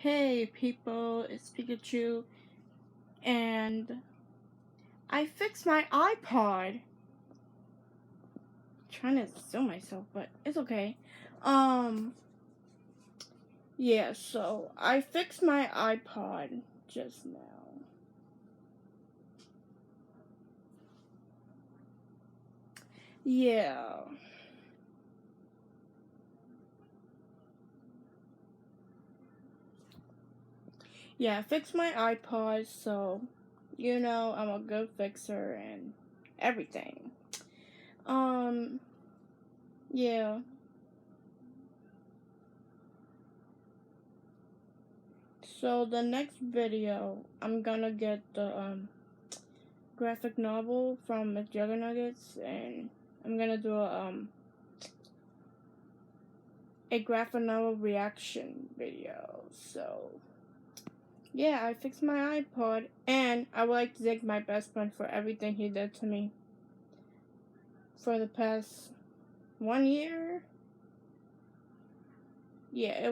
Hey people, it's Pikachu, and I fixed my iPod. Trying to sue myself, but it's okay. Yeah, so I fixed my iPod just now. Yeah. Yeah, I fixed my iPod, so I'm a good fixer and everything. Yeah. So the next video, I'm gonna get the graphic novel from McJuggernuggets, and I'm gonna do a graphic novel reaction video. So yeah, I fixed my iPod, and I would like to thank my best friend for everything he did to me for the past 1 year. Yeah,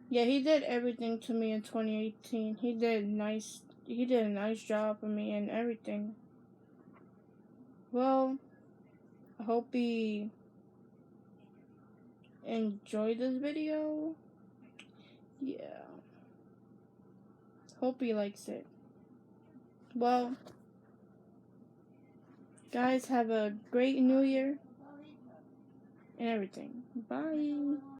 he did everything to me in 2018. He did a nice job for me and everything. Well, I hope he enjoyed this video. Yeah. Hope he likes it. Well, guys, have a great new year and everything. Bye.